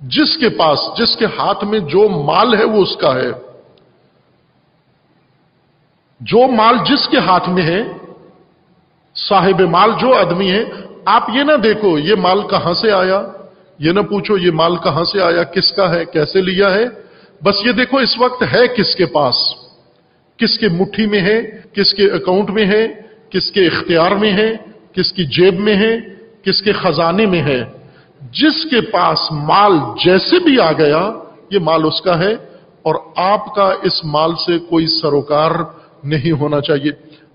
جس کے پاس، جس کے ہاتھ میں جو مال ہے وہ اس کا ہے. جو مال جس کے ہاتھ میں ہے، صاحب مال جو آدمی ہے، آپ یہ نہ دیکھو یہ مال کہاں سے آیا، یہ نہ پوچھو یہ مال کہاں سے آیا، کس کا ہے، کیسے لیا ہے. بس یہ دیکھو اس وقت ہے کس کے پاس، کس کے مٹھی میں ہے، کس کے اکاؤنٹ میں ہے، کس کے اختیار میں ہے، کس کی جیب میں ہے، کس کے خزانے میں ہے. جس کے پاس مال جیسے بھی آ گیا یہ مال اس کا ہے، اور آپ کا اس مال سے کوئی سروکار نہیں ہونا چاہیے.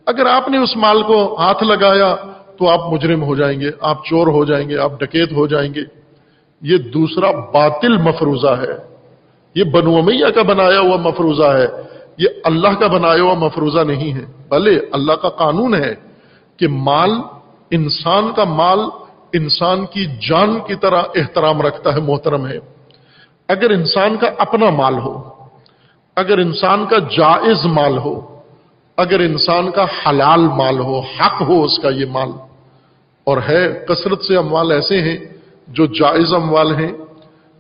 اگر آپ نے اس مال کو ہاتھ لگایا تو آپ مجرم ہو جائیں گے، آپ چور ہو جائیں گے، آپ ڈکیت ہو جائیں گے. یہ دوسرا باطل مفروضہ ہے. یہ بنو امیہ کا بنایا ہوا مفروضہ ہے، یہ اللہ کا بنایا ہوا مفروضہ نہیں ہے. بھلے اللہ کا قانون ہے کہ مال، انسان کا مال انسان کی جان کی طرح احترام رکھتا ہے، محترم ہے. اگر انسان کا اپنا مال ہو، اگر انسان کا جائز مال ہو، اگر انسان کا حلال مال ہو، حق ہو اس کا یہ مال، اور ہے کثرت سے اموال ایسے ہیں جو جائز اموال ہیں،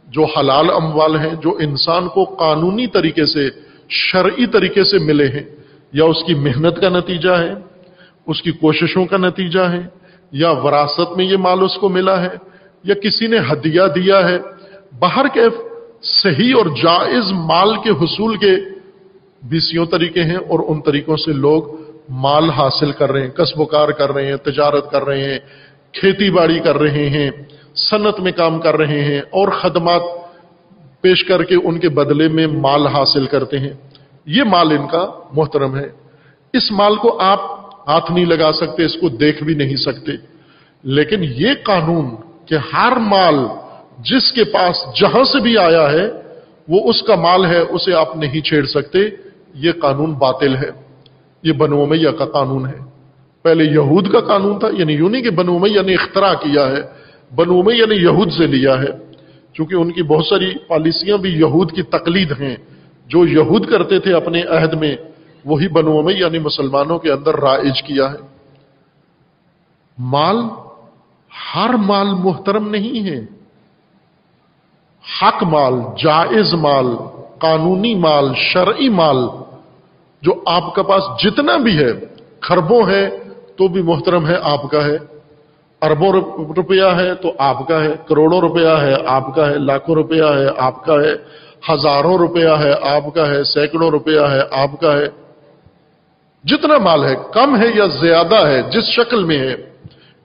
جو حلال اموال ہیں، جو انسان کو قانونی طریقے سے، شرعی طریقے سے ملے ہیں، یا اس کی محنت کا نتیجہ ہے، اس کی کوششوں کا نتیجہ ہے، یا وراثت میں یہ مال اس کو ملا ہے، یا کسی نے ہدیہ دیا ہے. باہر کے صحیح اور جائز مال کے حصول کے بیسیوں طریقے ہیں، اور ان طریقوں سے لوگ مال حاصل کر رہے ہیں، کسب و کار کر رہے ہیں، تجارت کر رہے ہیں، کھیتی باڑی کر رہے ہیں، صنعت میں کام کر رہے ہیں، اور خدمات پیش کر کے ان کے بدلے میں مال حاصل کرتے ہیں. یہ مال ان کا محترم ہے. اس مال کو آپ ہاتھ نہیں لگا سکتے، اس کو دیکھ بھی نہیں سکتے. لیکن یہ قانون کہ ہر مال جس کے پاس جہاں سے بھی آیا ہے وہ اس کا مال ہے، اسے آپ نہیں چھیڑ سکتے، یہ قانون باطل ہے. یہ بنو امیہ کا قانون ہے. پہلے یہود کا قانون تھا، یعنی یوں نہیں کہ بنو امیہ نے اختراع کیا ہے، بنو امیہ نے یہود سے لیا ہے، چونکہ ان کی بہت ساری پالیسیاں بھی یہود کی تقلید ہیں. جو یہود کرتے تھے اپنے عہد میں، وہی بنو امیہ نے مسلمانوں کے اندر رائج کیا ہے. مال، ہر مال محترم نہیں ہے. حق مال، جائز مال، قانونی مال، شرعی مال جو آپ کے پاس جتنا بھی ہے، خربوں ہے تو بھی محترم ہے، آپ کا ہے. اربوں روپیہ ہے تو آپ کا ہے، کروڑوں روپیہ ہے آپ کا ہے، لاکھوں روپیہ ہے آپ کا ہے، ہزاروں روپیہ ہے آپ کا ہے، سینکڑوں روپیہ ہے آپ کا ہے. جتنا مال ہے، کم ہے یا زیادہ ہے، جس شکل میں ہے،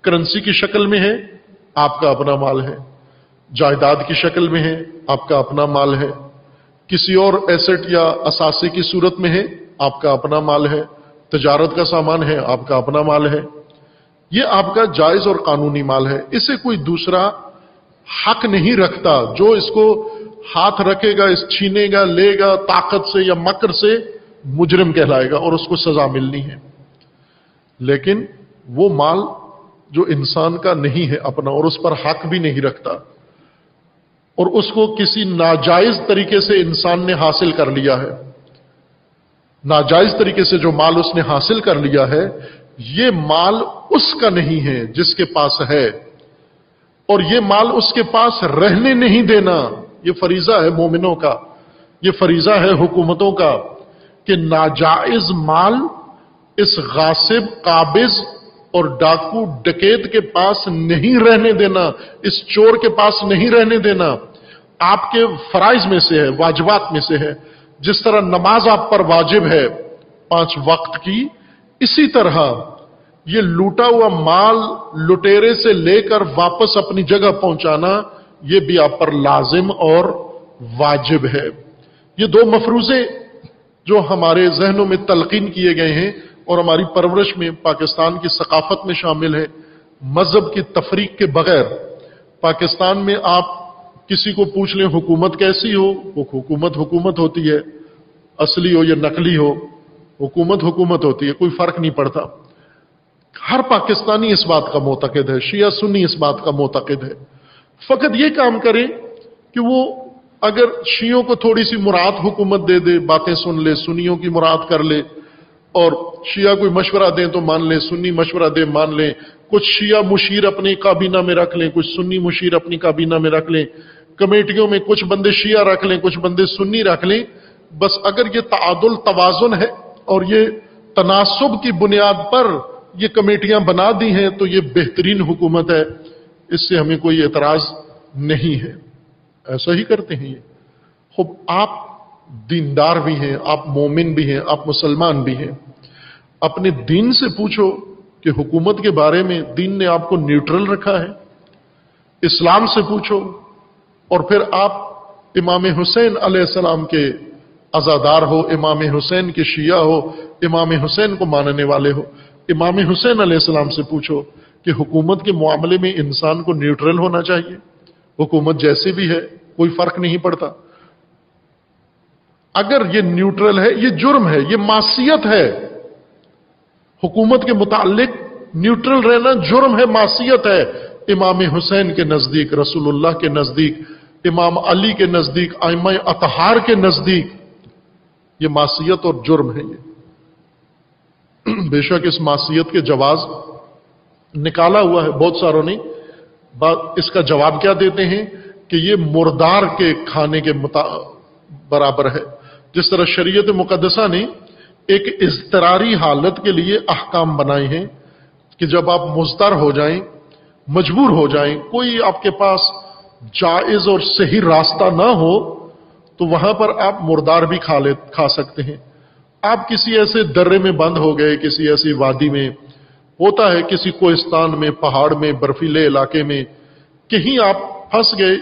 کرنسی کی شکل میں ہے آپ کا اپنا مال ہے، جائیداد کی شکل میں ہے آپ کا اپنا مال ہے، کسی اور ایسٹ یا اثاثے کی صورت میں ہے آپ کا اپنا مال ہے، تجارت کا سامان ہے آپ کا اپنا مال ہے. یہ آپ کا جائز اور قانونی مال ہے. اسے کوئی دوسرا حق نہیں رکھتا. جو اس کو ہاتھ رکھے گا، اس چھینے گا، لے گا طاقت سے یا مکر سے، مجرم کہلائے گا اور اس کو سزا ملنی ہے. لیکن وہ مال جو انسان کا نہیں ہے اپنا، اور اس پر حق بھی نہیں رکھتا، اور اس کو کسی ناجائز طریقے سے انسان نے حاصل کر لیا ہے، ناجائز طریقے سے جو مال اس نے حاصل کر لیا ہے، یہ مال اس کا نہیں ہے جس کے پاس ہے، اور یہ مال اس کے پاس رہنے نہیں دینا. یہ فریضہ ہے مومنوں کا، یہ فریضہ ہے حکومتوں کا کہ ناجائز مال اس غاصب، قابض اور ڈاکو ڈکیت کے پاس نہیں رہنے دینا، اس چور کے پاس نہیں رہنے دینا. آپ کے فرائض میں سے ہے، واجبات میں سے ہے. جس طرح نماز آپ پر واجب ہے 5 وقت کی، اسی طرح یہ لوٹا ہوا مال لٹیرے سے لے کر واپس اپنی جگہ پہنچانا، یہ بھی آپ پر لازم اور واجب ہے. یہ 2 مفروضے جو ہمارے ذہنوں میں تلقین کیے گئے ہیں اور ہماری پرورش میں، پاکستان کی ثقافت میں شامل ہے. مذہب کی تفریق کے بغیر پاکستان میں آپ کسی کو پوچھ لیں حکومت کیسی ہو، وہ حکومت ہوتی ہے، اصلی ہو یا نقلی ہو، حکومت ہوتی ہے، کوئی فرق نہیں پڑتا. ہر پاکستانی اس بات کا معتقد ہے، شیعہ سنی اس بات کا معتقد ہے. فقط یہ کام کرے کہ وہ اگر شیعوں کو تھوڑی سی مراد حکومت دے دے، باتیں سن لے، سنیوں کی مراد کر لے، اور شیعہ کوئی مشورہ دیں تو مان لیں، سنی مشورہ دیں مان لیں، کچھ شیعہ مشیر اپنی کابینہ میں رکھ لیں، کچھ سنی مشیر اپنی کابینہ میں رکھ لیں، کمیٹیوں میں کچھ بندے شیعہ رکھ لیں، کچھ بندے سنی رکھ لیں، بس اگر یہ تعادل توازن ہے اور یہ تناسب کی بنیاد پر یہ کمیٹیاں بنا دی ہیں تو یہ بہترین حکومت ہے، اس سے ہمیں کوئی اعتراض نہیں ہے۔ ایسا ہی کرتے ہیں یہ۔ خب آپ دیندار بھی ہیں، آپ مومن بھی ہیں، آپ مسلمان بھی ہیں، اپنے دین سے پوچھو کہ حکومت کے بارے میں دین نے آپ کو نیوٹرل رکھا ہے۔ اسلام سے پوچھو، اور پھر آپ امام حسین علیہ السلام کے عزادار ہو، امام حسین کے شیعہ ہو، امام حسین کو ماننے والے ہو، امام حسین علیہ السلام سے پوچھو کہ حکومت کے معاملے میں انسان کو نیوٹرل ہونا چاہیے، حکومت جیسی بھی ہے کوئی فرق نہیں پڑتا۔ اگر یہ نیوٹرل ہے، یہ جرم ہے، یہ معصیت ہے، حکومت کے متعلق نیوٹرل رہنا جرم ہے، معصیت ہے۔ امام حسین کے نزدیک، رسول اللہ کے نزدیک، امام علی کے نزدیک، ائمہ اطہار کے نزدیک یہ معصیت اور جرم ہے۔ یہ بے شک اس معصیت کے جواز نکالا ہوا ہے بہت ساروں نے۔ اس کا جواب کیا دیتے ہیں کہ یہ مردار کے کھانے کے برابر ہے۔ جس طرح شریعت مقدسہ نے ایک اضطراری حالت کے لیے احکام بنائے ہیں کہ جب آپ مضطر ہو جائیں، مجبور ہو جائیں، کوئی آپ کے پاس جائز اور صحیح راستہ نہ ہو تو وہاں پر آپ مردار بھی کھا سکتے ہیں۔ آپ کسی ایسے درے میں بند ہو گئے، کسی ایسی وادی میں، ہوتا ہے کسی کوہستان میں، پہاڑ میں، برفیلے علاقے میں، کہیں آپ پھنس گئے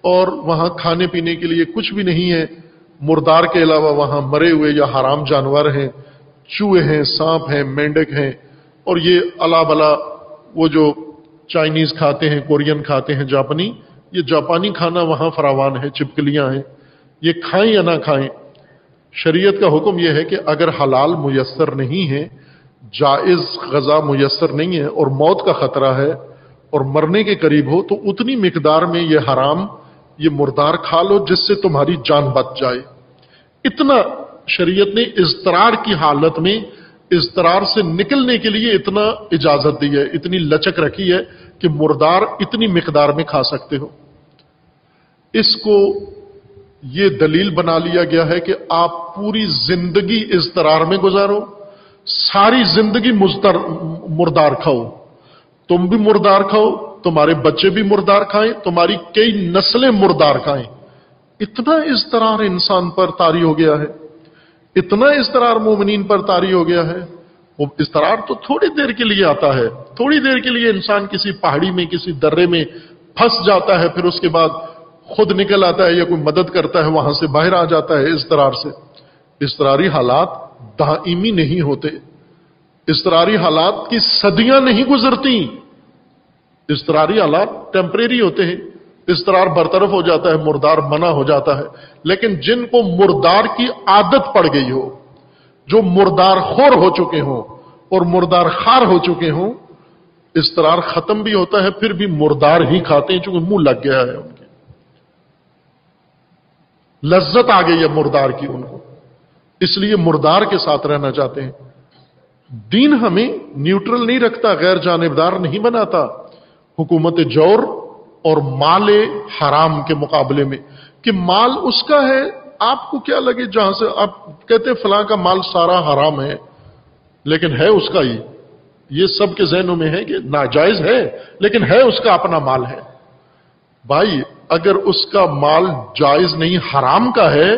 اور وہاں کھانے پینے کے لیے کچھ بھی نہیں ہے، مردار کے علاوہ وہاں مرے ہوئے یا حرام جانور ہیں، چوہے ہیں، سانپ ہیں، مینڈک ہیں، اور یہ الا بلا وہ جو چائنیز کھاتے ہیں، کورین کھاتے ہیں، جاپانی، یہ جاپانی کھانا وہاں فراوان ہے، چپکلیاں ہیں، یہ کھائیں یا نہ کھائیں۔ شریعت کا حکم یہ ہے کہ اگر حلال میسر نہیں ہے، جائز غذا میسر نہیں ہے اور موت کا خطرہ ہے اور مرنے کے قریب ہو تو اتنی مقدار میں یہ حرام، یہ مردار کھا لو جس سے تمہاری جان بچ جائے۔ اتنا شریعت نے اضطرار کی حالت میں اضطرار سے نکلنے کے لیے اتنا اجازت دی ہے، اتنی لچک رکھی ہے کہ مردار اتنی مقدار میں کھا سکتے ہو۔ اس کو یہ دلیل بنا لیا گیا ہے کہ آپ پوری زندگی اضطرار میں گزارو، ساری زندگی مردار کھاؤ، تم بھی مردار کھاؤ، تمہارے بچے بھی مردار کھائیں، تمہاری کئی نسلیں مردار کھائیں۔ اتنا اضطرار انسان پر طاری ہو گیا ہے، اتنا اضطرار مومنین پر طاری ہو گیا ہے۔ وہ اضطرار تو تھوڑی دیر کے لیے آتا ہے، تھوڑی دیر کے لیے انسان کسی پہاڑی میں، کسی درے میں پھنس جاتا ہے، پھر اس کے بعد خود نکل آتا ہے یا کوئی مدد کرتا ہے، وہاں سے باہر آ جاتا ہے اضطرار سے۔ اضطراری حالات دائمی نہیں ہوتے، اضطراری حالات کی صدیاں نہیں گزرتی، اضطراری حالات ٹیمپریری ہوتے ہیں، اضطرار برطرف ہو جاتا ہے، مردار منع ہو جاتا ہے۔ لیکن جن کو مردار کی عادت پڑ گئی ہو، جو مردار خور ہو چکے ہوں اور مردار خار ہو چکے ہوں، اضطرار ختم بھی ہوتا ہے پھر بھی مردار ہی کھاتے ہیں، چونکہ منہ لگ گیا ہے، ان کی لذت آ گئی ہے مردار کی ان کو، اس لیے مردار کے ساتھ رہنا چاہتے ہیں۔ دین ہمیں نیوٹرل نہیں رکھتا، غیر جانبدار نہیں بناتا حکومت جور اور مال حرام کے مقابلے میں، کہ مال اس کا ہے، آپ کو کیا لگے جہاں سے آپ کہتے ہیں فلاں کا مال سارا حرام ہے، لیکن ہے اس کا ہی، یہ سب کے ذہنوں میں ہے کہ ناجائز ہے لیکن ہے اس کا اپنا مال ہے۔ بھائی اگر اس کا مال جائز نہیں حرام کا ہے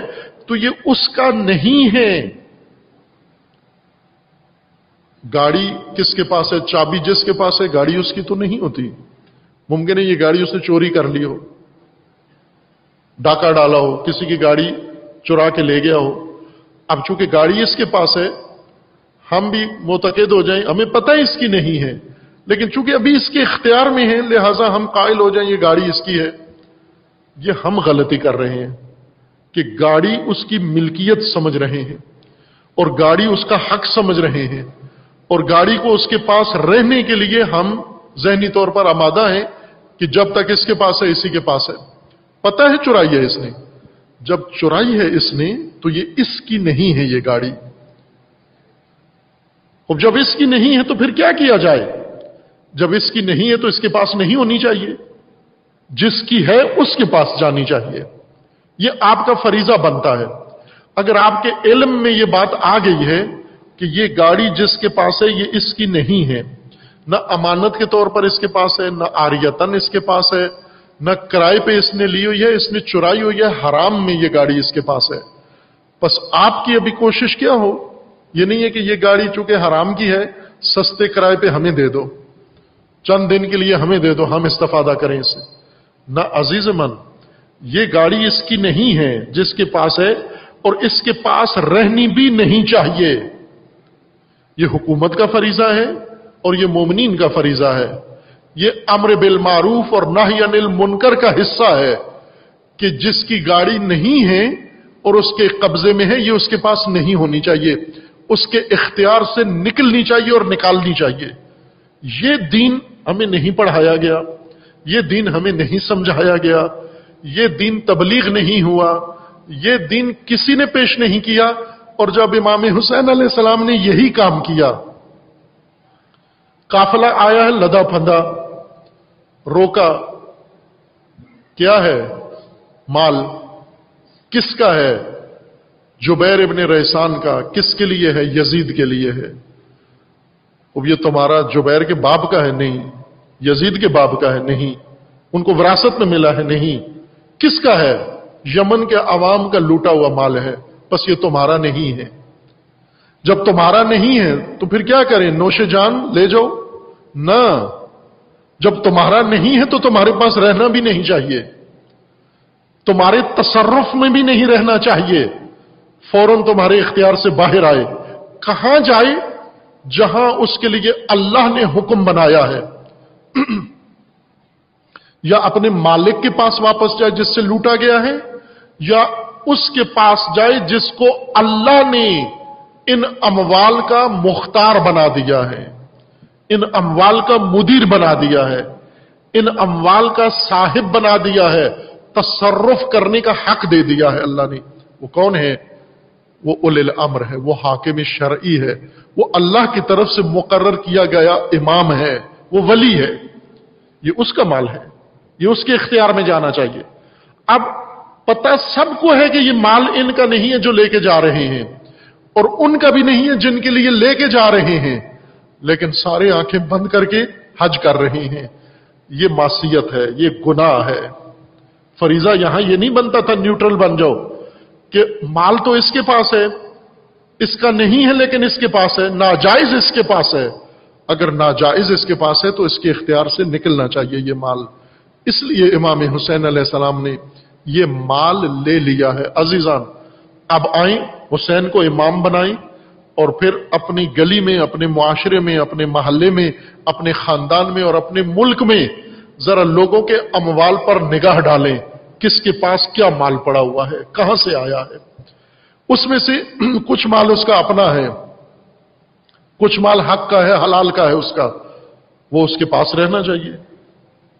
تو یہ اس کا نہیں ہے۔ گاڑی کس کے پاس ہے، چابی جس کے پاس ہے، گاڑی اس کی تو نہیں ہوتی، ممکن ہے یہ گاڑی اس نے چوری کر لی ہو، ڈاکہ ڈالا ہو، کسی کی گاڑی چرا کے لے گیا ہو۔ اب چونکہ گاڑی اس کے پاس ہے، ہم بھی معتقد ہو جائیں، ہمیں پتہ ہے اس کی نہیں ہے، لیکن چونکہ ابھی اس کے اختیار میں ہے لہٰذا ہم قائل ہو جائیں یہ گاڑی اس کی ہے۔ یہ ہم غلطی کر رہے ہیں کہ گاڑی اس کی ملکیت سمجھ رہے ہیں اور گاڑی اس کا حق سمجھ رہے ہیں، اور گاڑی کو اس کے پاس رہنے کے لیے ہم ذہنی طور پر آمادہ ہیں کہ جب تک اس کے پاس ہے اسی کے پاس ہے۔ پتہ ہے چرائی ہے اس نے، جب چرائی ہے اس نے تو یہ اس کی نہیں ہے یہ گاڑی، اور جب اس کی نہیں ہے تو پھر کیا کیا جائے؟ جب اس کی نہیں ہے تو اس کے پاس نہیں ہونی چاہیے۔ جس کی ہے اس کے پاس جانی چاہیے. یہ آپ کا فریضہ بنتا ہے. اگر آپ کے علم میں یہ بات آ گئی ہے کہ یہ گاڑی جس کے پاس ہے یہ اس کی نہیں ہے، نہ امانت کے طور پر اس کے پاس ہے، نہ عاریتن اس کے پاس ہے، نہ کرائے پہ اس نے لی ہوئی ہے، اس نے چرائی ہوئی ہے، حرام میں یہ گاڑی اس کے پاس ہے، بس آپ کی ابھی کوشش کیا ہو، یہ نہیں ہے کہ یہ گاڑی چونکہ حرام کی ہے سستے کرائے پہ ہمیں دے دو، چند دن کے لیے ہمیں دے دو، ہم استفادہ کریں اسے. نہ عزیز من، یہ گاڑی اس کی نہیں ہے جس کے پاس ہے، اور اس کے پاس رہنی بھی نہیں چاہیے. یہ حکومت کا فریضہ ہے اور یہ مومنین کا فریضہ ہے. یہ امر بالمعروف اور نہی عن المنکر کا حصہ ہے کہ جس کی گاڑی نہیں ہے اور اس کے قبضے میں ہے یہ اس کے پاس نہیں ہونی چاہیے، اس کے اختیار سے نکلنی چاہیے اور نکالنی چاہیے. یہ دین ہمیں نہیں پڑھایا گیا، یہ دین ہمیں نہیں سمجھایا گیا، یہ دین تبلیغ نہیں ہوا، یہ دین کسی نے پیش نہیں کیا. اور جب امام حسین علیہ السلام نے یہی کام کیا، قافلہ آیا ہے لدا پھندا، روکا، کیا ہے مال کس کا ہے؟ جبیر ابن ریحان کا. کس کے لیے ہے؟ یزید کے لیے ہے. اب یہ تمہارا جبیر کے باپ کا ہے؟ نہیں. یزید کے باپ کا ہے؟ نہیں. ان کو وراثت میں ملا ہے؟ نہیں. کس کا ہے؟ یمن کے عوام کا لوٹا ہوا مال ہے، بس یہ تمہارا نہیں ہے. جب تمہارا نہیں ہے تو پھر کیا کریں؟ نوش جان لے جاؤ نہ. جب تمہارا نہیں ہے تو تمہارے پاس رہنا بھی نہیں چاہیے، تمہارے تصرف میں بھی نہیں رہنا چاہیے، فوراً تمہارے اختیار سے باہر آئے. کہاں جائے؟ جہاں اس کے لیے اللہ نے حکم بنایا ہے. یا اپنے مالک کے پاس واپس جائے جس سے لوٹا گیا ہے، یا اس کے پاس جائے جس کو اللہ نے ان اموال کا مختار بنا دیا ہے، ان اموال کا مدیر بنا دیا ہے، ان اموال کا صاحب بنا دیا ہے، تصرف کرنے کا حق دے دیا ہے اللہ نے. وہ کون ہے؟ وہ اولی الامر ہے، وہ حاکم شرعی ہے، وہ اللہ کی طرف سے مقرر کیا گیا امام ہے، وہ ولی ہے. یہ اس کا مال ہے، یہ اس کے اختیار میں جانا چاہیے. اب پتہ سب کو ہے کہ یہ مال ان کا نہیں ہے جو لے کے جا رہے ہیں، اور ان کا بھی نہیں ہے جن کے لیے لے کے جا رہے ہیں، لیکن سارے آنکھیں بند کر کے حج کر رہے ہیں. یہ معصیت ہے، یہ گناہ ہے. فریضہ یہاں یہ نہیں بنتا تھا نیوٹرل بن جاؤ کہ مال تو اس کے پاس ہے، اس کا نہیں ہے لیکن اس کے پاس ہے، ناجائز اس کے پاس ہے. اگر ناجائز اس کے پاس ہے تو اس کے اختیار سے نکلنا چاہیے یہ مال. اس لیے امام حسین علیہ السلام نے یہ مال لے لیا ہے. عزیزان، اب آئیں حسین کو امام بنائیں اور پھر اپنی گلی میں، اپنے معاشرے میں، اپنے محلے میں، اپنے خاندان میں اور اپنے ملک میں ذرا لوگوں کے اموال پر نگاہ ڈالیں. کس کے پاس کیا مال پڑا ہوا ہے، کہاں سے آیا ہے. اس میں سے کچھ مال اس کا اپنا ہے، کچھ مال حق کا ہے، حلال کا ہے اس کا، وہ اس کے پاس رہنا چاہیے،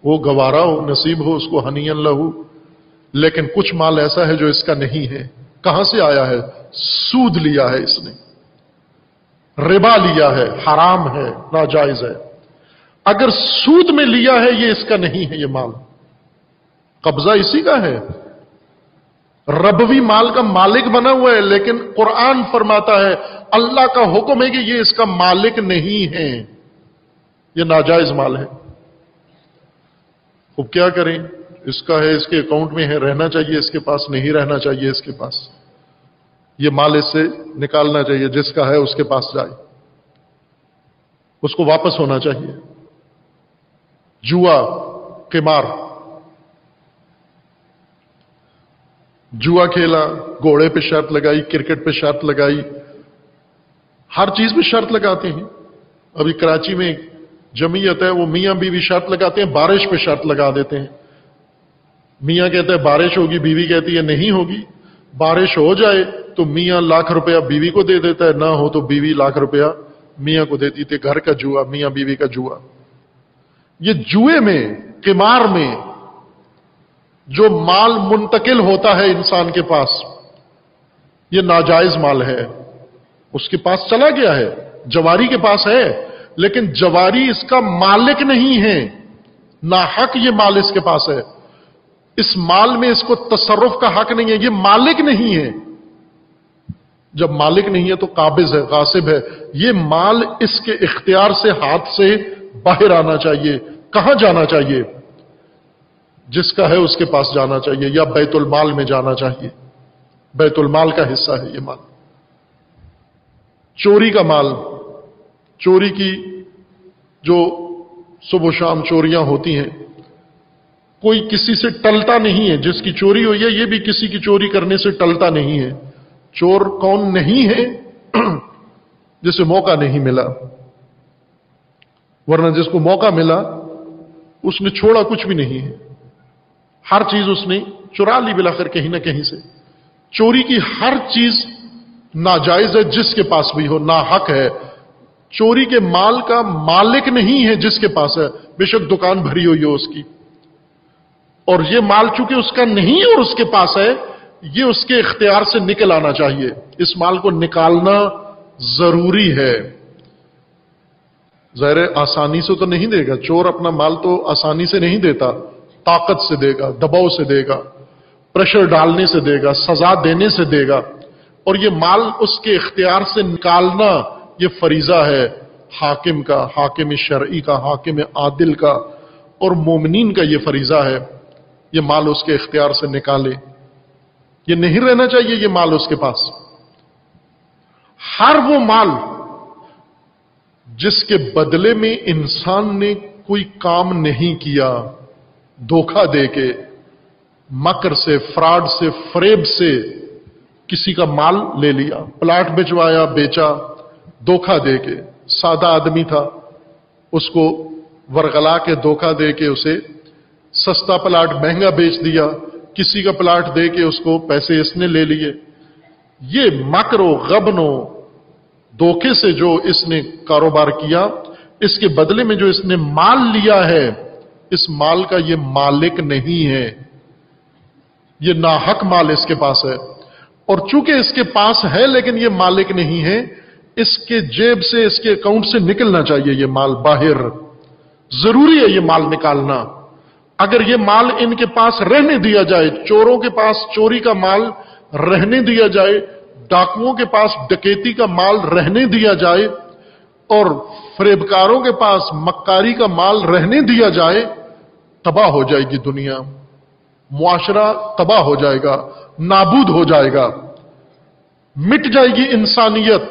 وہ گوارا ہو، نصیب ہو اس کو، ہنیئن لہو. لیکن کچھ مال ایسا ہے جو اس کا نہیں ہے. کہاں سے آیا ہے؟ سود لیا ہے اس نے، ربا لیا ہے، حرام ہے، ناجائز ہے. اگر سود میں لیا ہے یہ اس کا نہیں ہے، یہ مال قبضہ اسی کا ہے، ربوی مال کا مالک بنا ہوا ہے. لیکن قرآن فرماتا ہے، اللہ کا حکم ہے کہ یہ اس کا مالک نہیں ہے، یہ ناجائز مال ہے. اب کیا کریں؟ اس کا ہے، اس کے اکاؤنٹ میں ہے، رہنا چاہیے اس کے پاس، نہیں رہنا چاہیے اس کے پاس. یہ مال اس سے نکالنا چاہیے، جس کا ہے اس کے پاس جائے، اس کو واپس ہونا چاہیے. جوا، قمار، جوا کھیلا، گھوڑے پہ شرط لگائی، کرکٹ پہ شرط لگائی، ہر چیز پہ شرط لگاتے ہیں. ابھی کراچی میں جمعیت ہے، وہ میاں بیوی شرط لگاتے ہیں، بارش پہ شرط لگا دیتے ہیں. میاں کہتا ہے بارش ہوگی، بیوی کہتی ہے نہیں ہوگی. بارش ہو جائے تو میاں ₹1,00,000 بیوی کو دے دیتا ہے، نہ ہو تو بیوی ₹1,00,000 میاں کو دیتی تھی. گھر کا جوا، میاں بیوی کا جوا. یہ جوئے میں، قمار میں جو مال منتقل ہوتا ہے انسان کے پاس، یہ ناجائز مال ہے. اس کے پاس چلا گیا ہے، جواری کے پاس ہے، لیکن جواری اس کا مالک نہیں ہے، ناحق یہ مال اس کے پاس ہے. اس مال میں اس کو تصرف کا حق نہیں ہے، یہ مالک نہیں ہے۔ جب مالک نہیں ہے تو قابض ہے، غاصب ہے۔ یہ مال اس کے اختیار سے ہاتھ سے باہر آنا چاہیے۔ کہاں جانا چاہیے؟ جس کا ہے اس کے پاس جانا چاہیے، یا بیت المال میں جانا چاہیے۔ بیت المال کا حصہ ہے یہ مال۔ چوری کا مال، چوری کی جو صبح و شام چوریاں ہوتی ہیں، کوئی کسی سے ٹلتا نہیں ہے۔ جس کی چوری ہوئی ہے یہ بھی کسی کی چوری کرنے سے ٹلتا نہیں ہے۔ چور کون نہیں ہے؟ جسے موقع نہیں ملا، ورنہ جس کو موقع ملا اس نے چھوڑا کچھ بھی نہیں ہے، ہر چیز اس نے چرا لی بلاخر کہیں نہ کہیں سے۔ چوری کی ہر چیز ناجائز ہے، جس کے پاس بھی ہو، ناحق ہے۔ چوری کے مال کا مالک نہیں ہے جس کے پاس ہے، بے شک دکان بھری ہوئی ہو اس کی، اور یہ مال چونکہ اس کا نہیں اور اس کے پاس ہے، یہ اس کے اختیار سے نکل آنا چاہیے۔ اس مال کو نکالنا ضروری ہے۔ ظاہر آسانی سے تو نہیں دے گا، چور اپنا مال تو آسانی سے نہیں دیتا، طاقت سے دے گا، دباؤ سے دے گا، پریشر ڈالنے سے دے گا، سزا دینے سے دے گا۔ اور یہ مال اس کے اختیار سے نکالنا یہ فریضہ ہے حاکم کا، حاکم شرعی کا، حاکم عادل کا، اور مومنین کا یہ فریضہ ہے، یہ مال اس کے اختیار سے نکالے۔ یہ نہیں رہنا چاہیے یہ مال اس کے پاس۔ ہر وہ مال جس کے بدلے میں انسان نے کوئی کام نہیں کیا، دھوکہ دے کے، مکر سے، فراڈ سے، فریب سے کسی کا مال لے لیا، پلاٹ بچوایا، بیچا، دھوکہ دے کے، سادہ آدمی تھا، اس کو ورغلا کے دھوکہ دے کے اسے سستا پلاٹ مہنگا بیچ دیا، کسی کا پلاٹ دے کے اس کو پیسے اس نے لے لیے۔ یہ مکر و غبن و دھوکے سے جو اس نے کاروبار کیا، اس کے بدلے میں جو اس نے مال لیا ہے، اس مال کا یہ مالک نہیں ہے، یہ ناحق مال اس کے پاس ہے۔ اور چونکہ اس کے پاس ہے لیکن یہ مالک نہیں ہے، اس کے جیب سے، اس کے اکاؤنٹ سے نکلنا چاہیے یہ مال باہر۔ ضروری ہے یہ مال نکالنا۔ اگر یہ مال ان کے پاس رہنے دیا جائے، چوروں کے پاس چوری کا مال رہنے دیا جائے، ڈاکوؤں کے پاس ڈکیتی کا مال رہنے دیا جائے، اور فریبکاروں کے پاس مکاری کا مال رہنے دیا جائے، تباہ ہو جائے گی دنیا، معاشرہ تباہ ہو جائے گا، نابود ہو جائے گا، مٹ جائے گی انسانیت،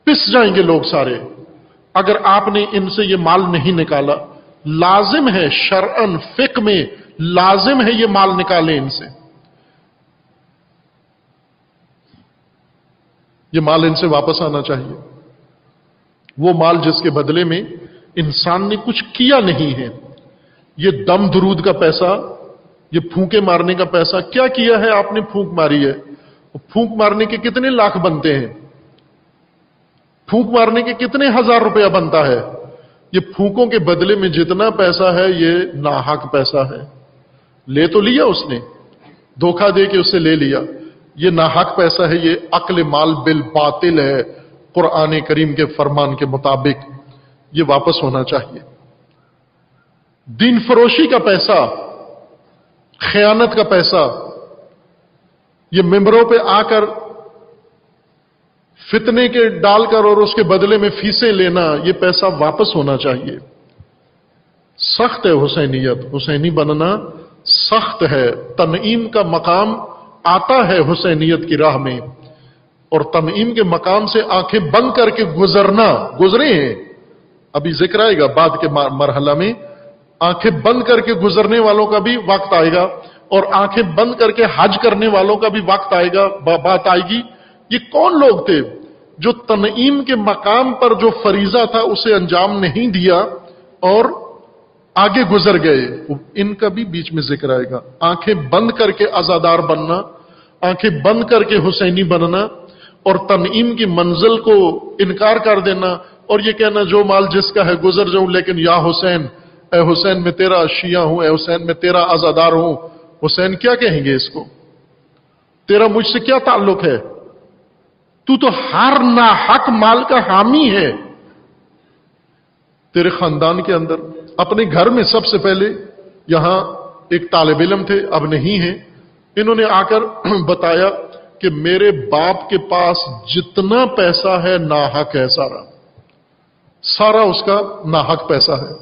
پس جائیں گے لوگ سارے۔ اگر آپ نے ان سے یہ مال نہیں نکالا، لازم ہے شرعن، فقہ میں لازم ہے یہ مال نکالیں ان سے۔ یہ مال ان سے واپس آنا چاہیے، وہ مال جس کے بدلے میں انسان نے کچھ کیا نہیں ہے۔ یہ دم درود کا پیسہ، یہ پھونکے مارنے کا پیسہ، کیا کیا ہے آپ نے؟ پھونک ماری ہے۔ پھونک مارنے کے کتنے لاکھ بنتے ہیں؟ پھونک مارنے کے کتنے ہزار روپیہ بنتا ہے؟ یہ پھونکوں کے بدلے میں جتنا پیسہ ہے یہ ناحق پیسہ ہے۔ لے تو لیا اس نے، دھوکہ دے کے اسے لے لیا، یہ ناحق پیسہ ہے، یہ عقل مال بالباطل ہے، قرآن کریم کے فرمان کے مطابق یہ واپس ہونا چاہیے۔ دین فروشی کا پیسہ، خیانت کا پیسہ، یہ ممبروں پہ آ کر فتنے کے ڈال کر اور اس کے بدلے میں فیسیں لینا، یہ پیسہ واپس ہونا چاہیے۔ سخت ہے حسینیت، حسینی بننا سخت ہے۔ تنعیم کا مقام آتا ہے حسینیت کی راہ میں، اور تنعیم کے مقام سے آنکھیں بند کر کے گزرنا، گزرے ہیں، ابھی ذکر آئے گا بعد کے مرحلہ میں، آنکھیں بند کر کے گزرنے والوں کا بھی وقت آئے گا، اور آنکھیں بند کر کے حج کرنے والوں کا بھی وقت آئے گا، بات آئے گی۔ یہ کون لوگ تھے جو تنعیم کے مقام پر جو فریضہ تھا اسے انجام نہیں دیا اور آگے گزر گئے؟ ان کا بھی بیچ میں ذکر آئے گا۔ آنکھیں بند کر کے عزادار بننا، آنکھیں بند کر کے حسینی بننا، اور تنعیم کی منزل کو انکار کر دینا، اور یہ کہنا جو مال جس کا ہے گزر جاؤں، لیکن یا حسین، اے حسین میں تیرا شیعہ ہوں، اے حسین میں تیرا عزادار ہوں۔ حسین کیا کہیں گے اس کو؟ تیرا مجھ سے کیا تعلق ہے؟ تو ہر ناحق مال کا حامی ہے۔ تیرے خاندان کے اندر، اپنے گھر میں سب سے پہلے یہاں ایک طالب علم تھے، اب نہیں ہیں، انہوں نے آ کر بتایا کہ میرے باپ کے پاس جتنا پیسہ ہے ناحق ہے، سارا اس کا ناحق پیسہ ہے،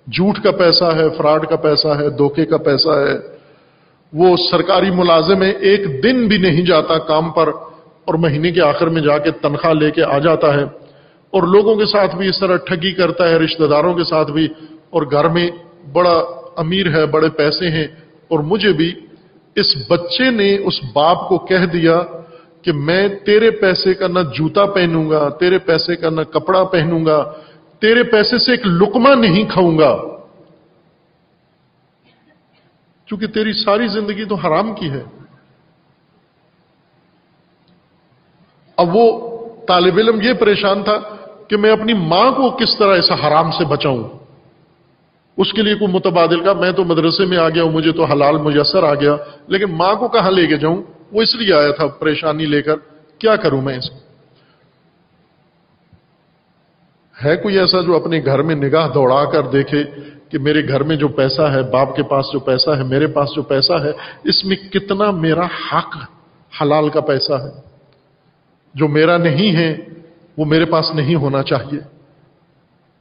جھوٹ کا پیسہ ہے، فراڈ کا پیسہ ہے، دھوکے کا پیسہ ہے۔ وہ سرکاری ملازم ہے، ایک دن بھی نہیں جاتا کام پر اور مہینے کے آخر میں جا کے تنخواہ لے کے آ جاتا ہے، اور لوگوں کے ساتھ بھی اس طرح ٹھگی کرتا ہے، رشتہ داروں کے ساتھ بھی، اور گھر میں بڑا امیر ہے، بڑے پیسے ہیں۔ اور مجھے بھی اس بچے نے اس باپ کو کہہ دیا کہ میں تیرے پیسے کا نہ جوتا پہنوں گا، تیرے پیسے کا نہ کپڑا پہنوں گا، تیرے پیسے سے ایک لقمہ نہیں کھاؤں گا، چونکہ تیری ساری زندگی تو حرام کی ہے۔ اب وہ طالب علم یہ پریشان تھا کہ میں اپنی ماں کو کس طرح اس حرام سے بچاؤں۔ اس کے لیے کوئی متبادل کا، میں تو مدرسے میں آ گیا ہوں، مجھے تو حلال میسر آ گیا، لیکن ماں کو کہاں لے کے جاؤں؟ وہ اس لیے آیا تھا پریشانی لے کر، کیا کروں میں اس کو؟ ہے کوئی ایسا جو اپنے گھر میں نگاہ دوڑا کر دیکھے کہ میرے گھر میں جو پیسہ ہے، باپ کے پاس جو پیسہ ہے، میرے پاس جو پیسہ ہے، اس میں کتنا میرا حق حلال کا پیسہ ہے؟ جو میرا نہیں ہے وہ میرے پاس نہیں ہونا چاہیے۔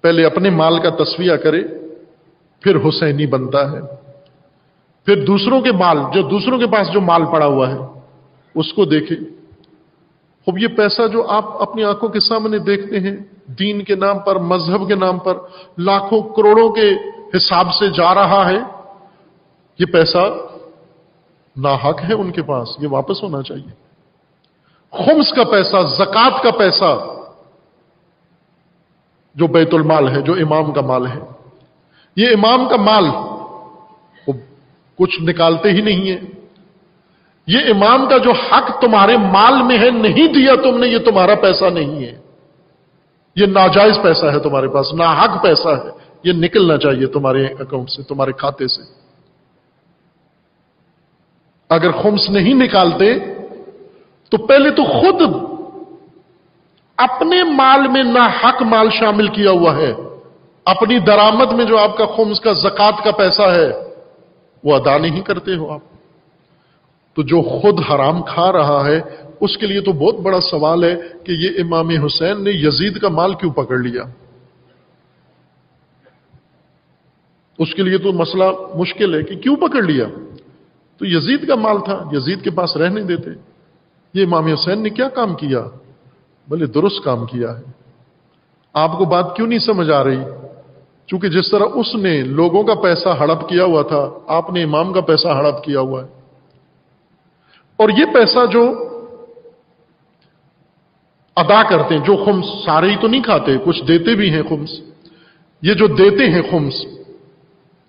پہلے اپنے مال کا تصفیہ کرے، پھر حسینی بنتا ہے۔ پھر دوسروں کے مال، جو دوسروں کے پاس جو مال پڑا ہوا ہے اس کو دیکھے۔ اب یہ پیسہ جو آپ اپنی آنکھوں کے سامنے دیکھتے ہیں، دین کے نام پر، مذہب کے نام پر لاکھوں کروڑوں کے حساب سے جا رہا ہے، یہ پیسہ ناحق ہے ان کے پاس، یہ واپس ہونا چاہیے۔ خمس کا پیسہ، زکوٰۃ کا پیسہ، جو بیت المال ہے، جو امام کا مال ہے، یہ امام کا مال وہ کچھ نکالتے ہی نہیں ہے۔ یہ امام کا جو حق تمہارے مال میں ہے، نہیں دیا تم نے، یہ تمہارا پیسہ نہیں ہے، یہ ناجائز پیسہ ہے تمہارے پاس، ناحق پیسہ ہے، یہ نکلنا چاہیے تمہارے اکاؤنٹ سے، تمہارے کھاتے سے۔ اگر خمس نہیں نکالتے تو پہلے تو خود اپنے مال میں ناحق مال شامل کیا ہوا ہے، اپنی درآمد میں جو آپ کا خمس کا زکوٰۃ کا پیسہ ہے وہ ادا نہیں کرتے ہو آپ، تو جو خود حرام کھا رہا ہے اس کے لیے تو بہت بڑا سوال ہے کہ یہ امام حسین نے یزید کا مال کیوں پکڑ لیا؟ اس کے لیے تو مسئلہ مشکل ہے کہ کیوں پکڑ لیا؟ تو یزید کا مال تھا، یزید کے پاس رہنے دیتے۔ یہ امام حسین نے کیا کام کیا؟ بھلے درست کام کیا ہے۔ آپ کو بات کیوں نہیں سمجھ آ رہی؟ چونکہ جس طرح اس نے لوگوں کا پیسہ ہڑپ کیا ہوا تھا، آپ نے امام کا پیسہ ہڑپ کیا ہوا ہے۔ اور یہ پیسہ جو ادا کرتے ہیں، جو خمس، سارے ہی تو نہیں کھاتے، کچھ دیتے بھی ہیں خمس، یہ جو دیتے ہیں خمس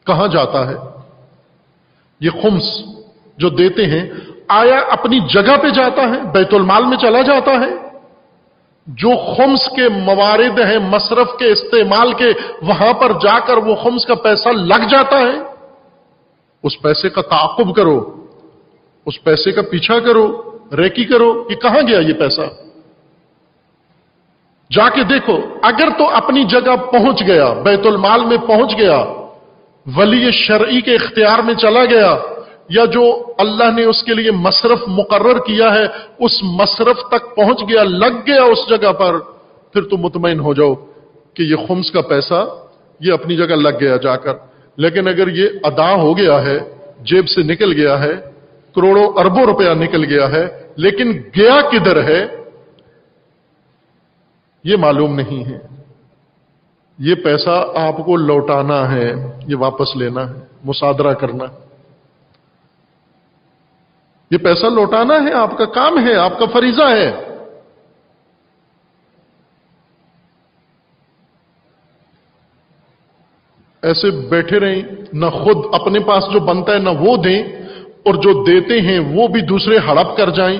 کہاں جاتا ہے؟ یہ خمس جو دیتے ہیں آیا اپنی جگہ پہ جاتا ہے، بیت المال میں چلا جاتا ہے؟ جو خمس کے موارد ہیں، مصرف کے، استعمال کے، وہاں پر جا کر وہ خمس کا پیسہ لگ جاتا ہے؟ اس پیسے کا تعاقب کرو، اس پیسے کا پیچھا کرو، ریکی کرو، یہ کہاں گیا یہ پیسہ؟ جا کے دیکھو۔ اگر تو اپنی جگہ پہنچ گیا، بیت المال میں پہنچ گیا، ولی شرعی کے اختیار میں چلا گیا، یا جو اللہ نے اس کے لیے مصرف مقرر کیا ہے اس مصرف تک پہنچ گیا، لگ گیا اس جگہ پر، پھر تو مطمئن ہو جاؤ کہ یہ خمس کا پیسہ یہ اپنی جگہ لگ گیا جا کر۔ لیکن اگر یہ ادا ہو گیا ہے، جیب سے نکل گیا ہے، کروڑوں اربوں روپیہ نکل گیا ہے، لیکن گیا کدھر ہے یہ معلوم نہیں ہے۔ یہ پیسہ آپ کو لوٹانا ہے، یہ واپس لینا ہے، مصادرہ کرنا ہے، یہ پیسہ لوٹانا ہے، آپ کا کام ہے، آپ کا فریضہ ہے۔ ایسے بیٹھے رہیں، نہ خود اپنے پاس جو بنتا ہے نہ وہ دیں، اور جو دیتے ہیں وہ بھی دوسرے ہڑپ کر جائیں،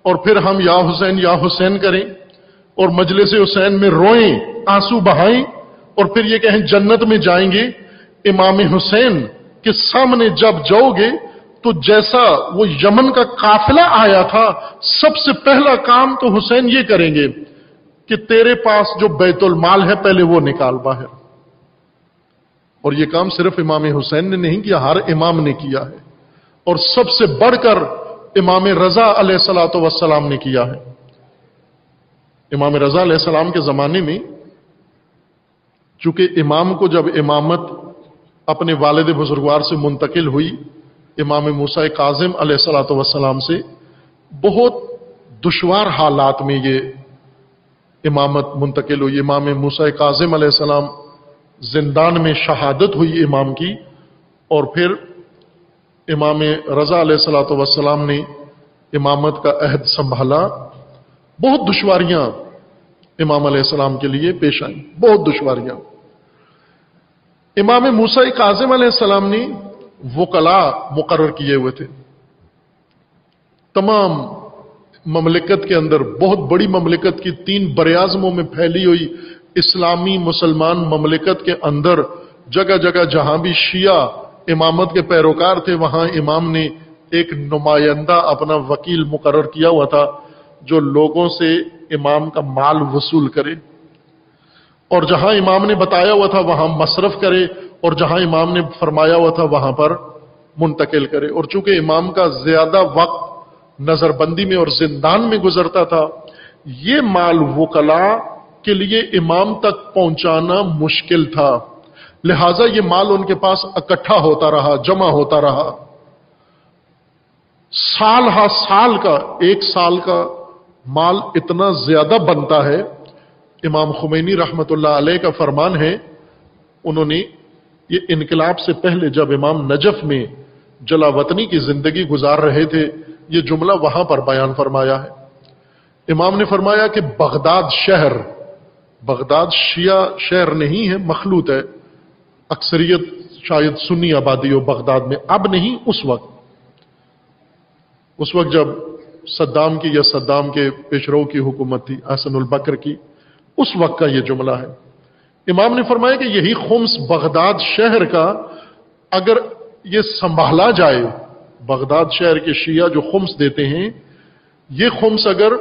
اور پھر ہم یا حسین یا حسین کریں، اور مجلس حسین میں روئیں، آنسو بہائیں، اور پھر یہ کہیں جنت میں جائیں گے۔ امام حسین کے سامنے جب جاؤ گے تو جیسا وہ یمن کا قافلہ آیا تھا، سب سے پہلا کام تو حسین یہ کریں گے کہ تیرے پاس جو بیت المال ہے پہلے وہ نکال باہر، اور یہ کام صرف امام حسین نے نہیں کیا، ہر امام نے کیا ہے، اور سب سے بڑھ کر امام رضا علیہ الصلوۃ والسلام نے کیا ہے۔ امام رضا علیہ السلام کے زمانے میں چونکہ امام کو جب امامت اپنے والد بزرگوار سے منتقل ہوئی، امام موسیٰ کاظم علیہ الصلوۃ والسلام سے، بہت دشوار حالات میں یہ امامت منتقل ہوئی۔ امام موسیٰ کاظم علیہ السلام زندان میں شہادت ہوئی امام کی، اور پھر امام رضا علیہ الصلوۃ والسلام نے امامت کا عہد سنبھالا۔ بہت دشواریاں امام علیہ السلام کے لیے پیش آئیں، بہت دشواریاں۔ امام موسیٰ کاظم علیہ السلام نے وکلاء مقرر کیے ہوئے تھے۔ تمام مملکت کے اندر، بہت بڑی مملکت کی 3 براعظموں میں پھیلی ہوئی اسلامی مسلمان مملکت کے اندر جگہ جگہ جہاں بھی شیعہ امامت کے پیروکار تھے، وہاں امام نے ایک نمائندہ اپنا وکیل مقرر کیا ہوا تھا جو لوگوں سے امام کا مال وصول کرے، اور جہاں امام نے بتایا ہوا تھا وہاں مصرف کرے، اور جہاں امام نے فرمایا ہوا تھا وہاں پر منتقل کرے۔ اور چونکہ امام کا زیادہ وقت نظر بندی میں اور زندان میں گزرتا تھا، یہ مال وکلاء کے لیے امام تک پہنچانا مشکل تھا، لہذا یہ مال ان کے پاس اکٹھا ہوتا رہا، جمع ہوتا رہا۔ سال ہا سال کا، 1 سال کا مال اتنا زیادہ بنتا ہے۔ امام خمینی رحمت اللہ علیہ کا فرمان ہے، انہوں نے یہ انقلاب سے پہلے جب امام نجف میں جلا وطنی کی زندگی گزار رہے تھے، یہ جملہ وہاں پر بیان فرمایا ہے۔ امام نے فرمایا کہ بغداد شہر، بغداد شیعہ شہر نہیں ہے، مخلوط ہے، اکثریت شاید سنی آبادی ہو بغداد میں، اب نہیں، اس وقت جب صدام کی یا صدام کے پیشرو کی حکومت تھی، حسن البکر کی، اس وقت کا یہ جملہ ہے۔ امام نے فرمایا کہ یہی خمس بغداد شہر کا اگر یہ سنبھالا جائے، بغداد شہر کے شیعہ جو خمس دیتے ہیں، یہ خمس اگر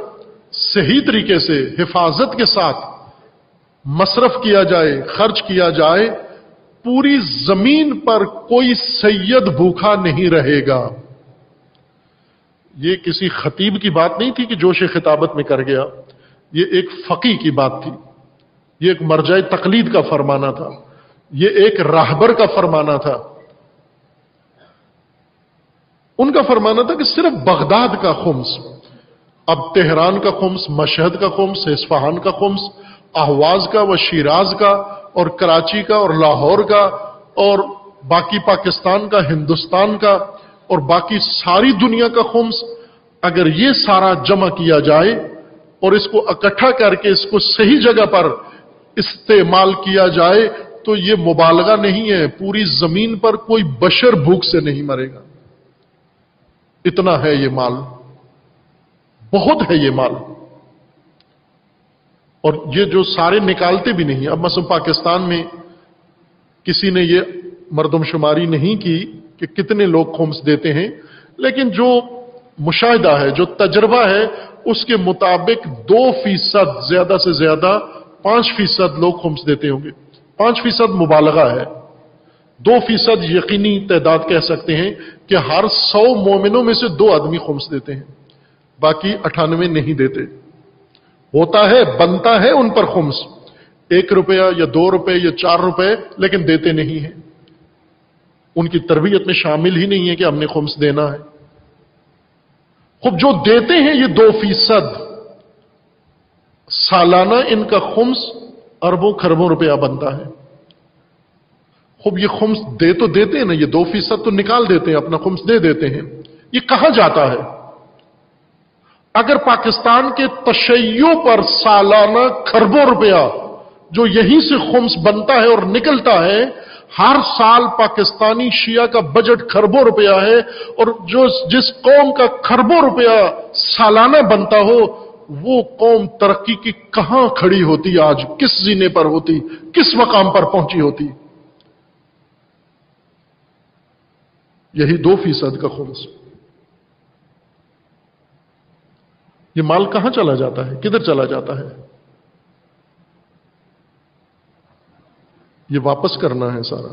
صحیح طریقے سے حفاظت کے ساتھ مصرف کیا جائے، خرچ کیا جائے، پوری زمین پر کوئی سید بھوکا نہیں رہے گا۔ یہ کسی خطیب کی بات نہیں تھی کہ جوش خطابت میں کر گیا، یہ ایک فقی کی بات تھی، یہ ایک مرجع تقلید کا فرمانا تھا، یہ ایک راہبر کا فرمانا تھا۔ ان کا فرمانا تھا کہ صرف بغداد کا خمس، اب تہران کا خمس، مشہد کا خمس، اصفہان کا خمس، اہواز کا و شیراز کا اور کراچی کا اور لاہور کا اور باقی پاکستان کا، ہندوستان کا اور باقی ساری دنیا کا خمس، اگر یہ سارا جمع کیا جائے اور اس کو اکٹھا کر کے اس کو صحیح جگہ پر استعمال کیا جائے تو یہ مبالغہ نہیں ہے، پوری زمین پر کوئی بشر بھوک سے نہیں مرے گا۔ اتنا ہے یہ مال، بہت ہے یہ مال، اور یہ جو سارے نکالتے بھی نہیں۔ اب مثلا پاکستان میں کسی نے یہ مردم شماری نہیں کی کہ کتنے لوگ خمس دیتے ہیں، لیکن جو مشاہدہ ہے، جو تجربہ ہے، اس کے مطابق 2% زیادہ سے زیادہ 5% لوگ خمس دیتے ہوں گے۔ 5% مبالغہ ہے، 2% یقینی تعداد کہہ سکتے ہیں کہ ہر 100 مومنوں میں سے 2 آدمی خمس دیتے ہیں، باقی 98 نہیں دیتے۔ ہوتا ہے، بنتا ہے ان پر خمس، 1 روپیہ یا 2 روپے یا 4 روپے، لیکن دیتے نہیں ہیں۔ ان کی تربیت میں شامل ہی نہیں ہے کہ ہم نے خمس دینا ہے۔ خب جو دیتے ہیں یہ 2%، سالانہ ان کا خمس اربوں خربوں روپیہ بنتا ہے۔ خب یہ خمس دے تو دیتے ہیں نا، یہ 2% تو نکال دیتے ہیں، اپنا خمس دے دیتے ہیں۔ یہ کہاں جاتا ہے؟ اگر پاکستان کے تشیع پر سالانہ خربوں روپیہ جو یہیں سے خمس بنتا ہے اور نکلتا ہے، ہر سال پاکستانی شیعہ کا بجٹ خربوں روپیہ ہے، اور جس قوم کا خربوں روپیہ سالانہ بنتا ہو، وہ قوم ترقی کی کہاں کھڑی ہوتی، آج کس زینے پر ہوتی، کس مقام پر پہنچی ہوتی؟ یہی 2% کا خمس۔ یہ مال کہاں چلا جاتا ہے؟ کدھر چلا جاتا ہے؟ یہ واپس کرنا ہے سارا۔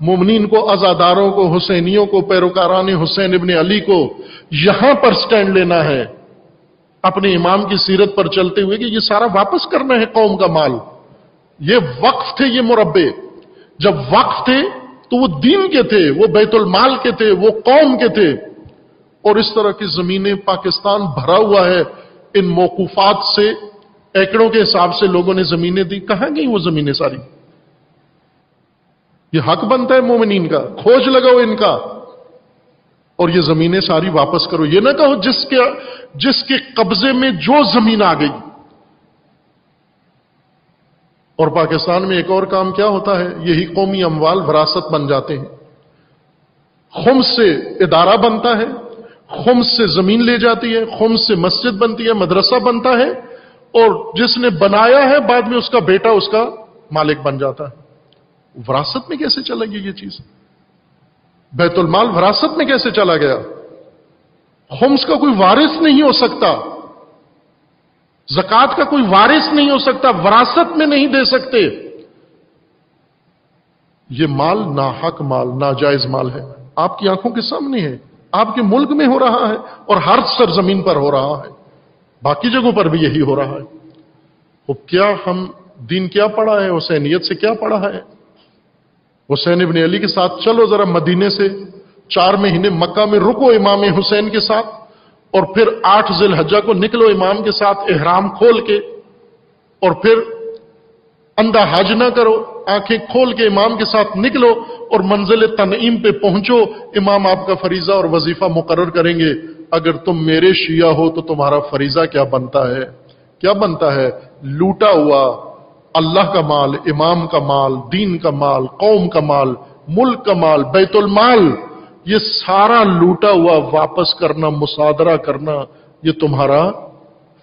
مومنین کو، عزاداروں کو، حسینیوں کو، پیروکاران حسین ابن علی کو یہاں پر سٹینڈ لینا ہے اپنے امام کی سیرت پر چلتے ہوئے کہ یہ سارا واپس کرنا ہے قوم کا مال. یہ وقف تھے، یہ مربے جب وقف تھے تو وہ دین کے تھے، وہ بیت المال کے تھے، وہ قوم کے تھے. اور اس طرح کی زمینیں پاکستان بھرا ہوا ہے ان موقوفات سے، ایکڑوں کے حساب سے لوگوں نے زمینیں دی. کہاں گئی وہ زمینیں ساری؟ یہ حق بنتا ہے مومنین کا، کھوج لگاؤ ان کا اور یہ زمینیں ساری واپس کرو. یہ نہ کہو جس کے قبضے میں جو زمین آ گئی. اور پاکستان میں ایک اور کام کیا ہوتا ہے، یہی قومی اموال وراثت بن جاتے ہیں. خمس سے ادارہ بنتا ہے، خمس سے زمین لے جاتی ہے، خمس سے مسجد بنتی ہے، مدرسہ بنتا ہے، اور جس نے بنایا ہے بعد میں اس کا بیٹا اس کا مالک بن جاتا ہے. وراثت میں کیسے چلے گی یہ چیز؟ بیت المال وراثت میں کیسے چلا گیا؟ خمس کا کوئی وارث نہیں ہو سکتا، زکات کا کوئی وارث نہیں ہو سکتا، وراثت میں نہیں دے سکتے. یہ مال ناحق مال، ناجائز مال ہے، آپ کی آنکھوں کے سامنے ہے، آپ کے ملک میں ہو رہا ہے اور ہر سرزمین پر ہو رہا ہے، باقی جگہوں پر بھی یہی ہو رہا ہے. وہ کیا ہم دین کیا پڑھا ہے، حسینیت سے کیا پڑھا ہے؟ حسین ابن علی کے ساتھ چلو ذرا مدینے سے 4 مہینے مکہ میں رکو امام حسین کے ساتھ، اور پھر 8 ذی الحجہ کو نکلو امام کے ساتھ احرام کھول کے، اور پھر اندھا حج نہ کرو، آنکھیں کھول کے امام کے ساتھ نکلو اور منزل تنعیم پہ پہنچو. امام آپ کا فریضہ اور وظیفہ مقرر کریں گے. اگر تم میرے شیعہ ہو تو تمہارا فریضہ کیا بنتا ہے؟ کیا بنتا ہے؟ لوٹا ہوا اللہ کا مال، امام کا مال، دین کا مال، قوم کا مال، ملک کا مال، بیت المال، یہ سارا لوٹا ہوا واپس کرنا، مصادرہ کرنا، یہ تمہارا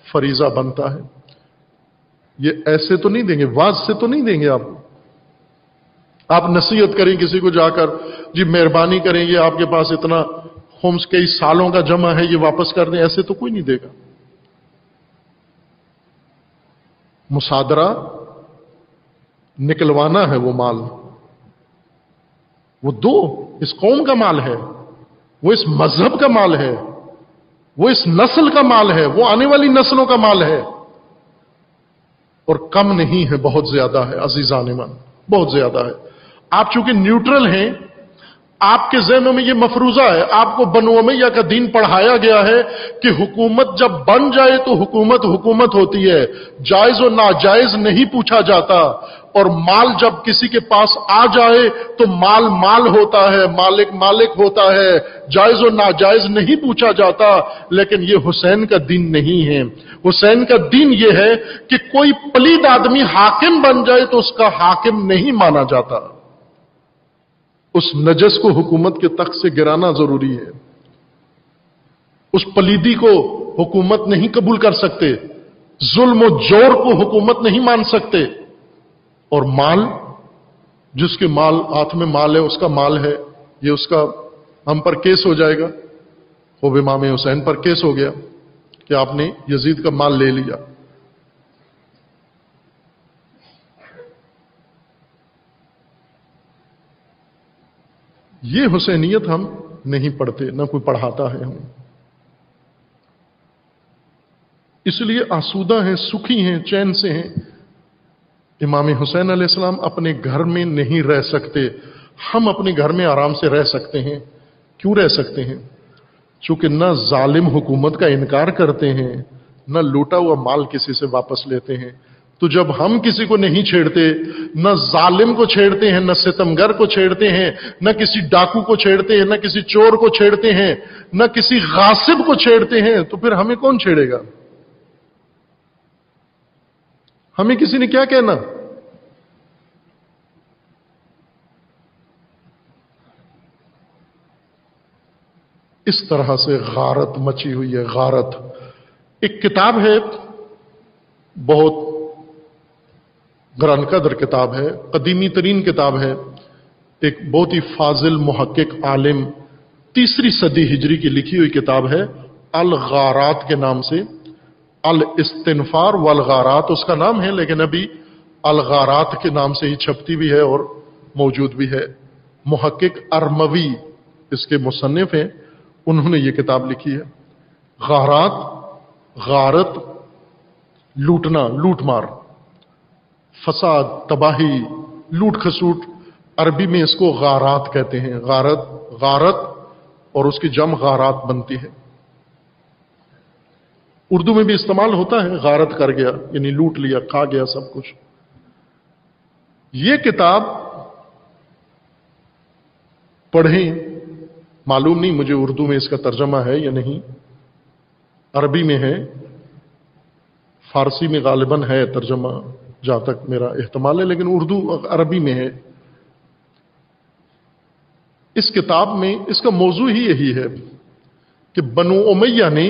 فریضہ بنتا ہے. یہ ایسے تو نہیں دیں گے، واز سے تو نہیں دیں گے. آپ نصیحت کریں کسی کو جا کر، جی مہربانی کریں یہ آپ کے پاس اتنا خمس کئی سالوں کا جمع ہے یہ واپس کر دیں، ایسے تو کوئی نہیں دے گا. مصادرہ نکلوانا ہے وہ مال، وہ دو اس قوم کا مال ہے، وہ اس مذہب کا مال ہے، وہ اس نسل کا مال ہے، وہ آنے والی نسلوں کا مال ہے. اور کم نہیں ہے، بہت زیادہ ہے عزیزان من، بہت زیادہ ہے. آپ چونکہ نیوٹرل ہیں، آپ کے ذہنوں میں یہ مفروضہ ہے، آپ کو بنو امیہ کا دین پڑھایا گیا ہے کہ حکومت جب بن جائے تو حکومت ہوتی ہے، جائز و ناجائز نہیں پوچھا جاتا. اور مال جب کسی کے پاس آ جائے تو مال ہوتا ہے، مالک ہوتا ہے، جائز و ناجائز نہیں پوچھا جاتا. لیکن یہ حسین کا دین نہیں ہے. حسین کا دین یہ ہے کہ کوئی پلید آدمی حاکم بن جائے تو اس کا حاکم نہیں مانا جاتا. اس نجس کو حکومت کے تخت سے گرانا ضروری ہے. اس پلیدی کو حکومت نہیں قبول کر سکتے، ظلم و جور کو حکومت نہیں مان سکتے. اور مال، جس کے مال ہاتھ میں مال ہے اس کا مال ہے، یہ اس کا ہم پر کیس ہو جائے گا. خوب امام حسین پر کیس ہو گیا کہ آپ نے یزید کا مال لے لیا. یہ حسینیت ہم نہیں پڑھتے، نہ کوئی پڑھاتا ہے ہمیں. اس لیے آسودہ ہیں، سکھی ہیں، چین سے ہیں. امام حسین علیہ السلام اپنے گھر میں نہیں رہ سکتے. ہم اپنے گھر میں آرام سے رہ سکتے ہیں. کیوں رہ سکتے ہیں؟ چونکہ نہ ظالم حکومت کا انکار کرتے ہیں، نہ لوٹا ہوا مال کسی سے واپس لیتے ہیں. تو جب ہم کسی کو نہیں چھیڑتے، نہ ظالم کو چھیڑتے ہیں، نہ ستمگر کو چھیڑتے ہیں، نہ کسی ڈاکو کو چھیڑتے ہیں، نہ کسی چور کو چھیڑتے ہیں، نہ کسی غاصب کو چھیڑتے ہیں، تو پھر ہمیں کون چھیڑے گا؟ ہمیں کسی نے کیا کہنا؟ اس طرح سے غارت مچی ہوئی ہے، غارت. ایک کتاب ہے، بہت گران قدر کتاب ہے، قدیمی ترین کتاب ہے. ایک بہت ہی فاضل محقق عالم 3 صدی ہجری کی لکھی ہوئی کتاب ہے، الغارات کے نام سے. الاستنفار والغارات اس کا نام ہے، لیکن ابھی الغارات کے نام سے ہی چھپتی بھی ہے اور موجود بھی ہے. محقق ارموی اس کے مصنف ہیں، انہوں نے یہ کتاب لکھی ہے، غارات، غارت، لوٹنا، لوٹ مار، فساد، تباہی، لوٹ کھسوٹ، عربی میں اس کو غارات کہتے ہیں۔ غارت اور اس کی جمع غارات بنتی ہے۔ اردو میں بھی استعمال ہوتا ہے، غارت کر گیا یعنی لوٹ لیا، کھا گیا سب کچھ۔ یہ کتاب پڑھیں، معلوم نہیں مجھے اردو میں اس کا ترجمہ ہے یا نہیں، عربی میں ہے، فارسی میں غالباً ہے ترجمہ جہاں تک میرا احتمال ہے، لیکن اردو عربی میں ہے۔ اس کتاب میں اس کا موضوع ہی یہی ہے کہ بنو امیہ نے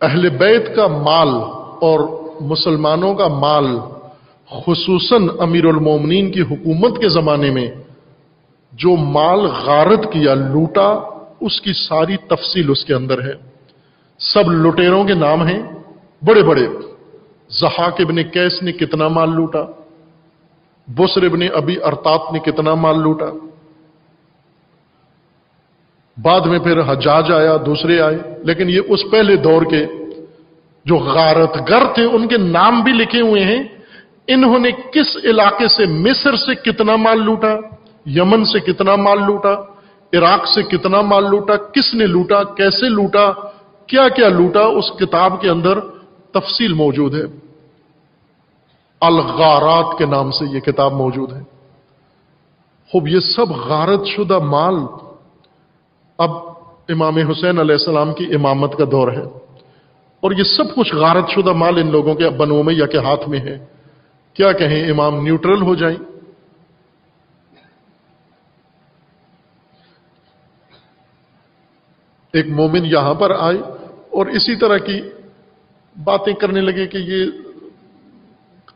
اہل بیت کا مال اور مسلمانوں کا مال، خصوصاً امیر المومنین کی حکومت کے زمانے میں جو مال غارت کیا، لوٹا، اس کی ساری تفصیل اس کے اندر ہے۔ سب لٹیروں کے نام ہیں بڑے بڑے۔ ضحاک ابن قیس نے کتنا مال لوٹا، بسر ابن ابی ارطات نے کتنا مال لوٹا، بعد میں پھر حجاج آیا، دوسرے آئے، لیکن یہ اس پہلے دور کے جو غارت گر تھے ان کے نام بھی لکھے ہوئے ہیں۔ انہوں نے کس علاقے سے، مصر سے کتنا مال لوٹا، یمن سے کتنا مال لوٹا، عراق سے کتنا مال لوٹا، کس نے لوٹا، کیسے لوٹا، کیا کیا لوٹا، اس کتاب کے اندر تفصیل موجود ہے۔ الغارات کے نام سے یہ کتاب موجود ہے۔ خوب یہ سب غارت شدہ مال، اب امام حسین علیہ السلام کی امامت کا دور ہے اور یہ سب کچھ غارت شدہ مال ان لوگوں کے بنو امیہ کے ہاتھ میں ہے۔ کیا کہیں، امام نیوٹرل ہو جائیں؟ ایک مومن یہاں پر آئے اور اسی طرح کی باتیں کرنے لگے کہ یہ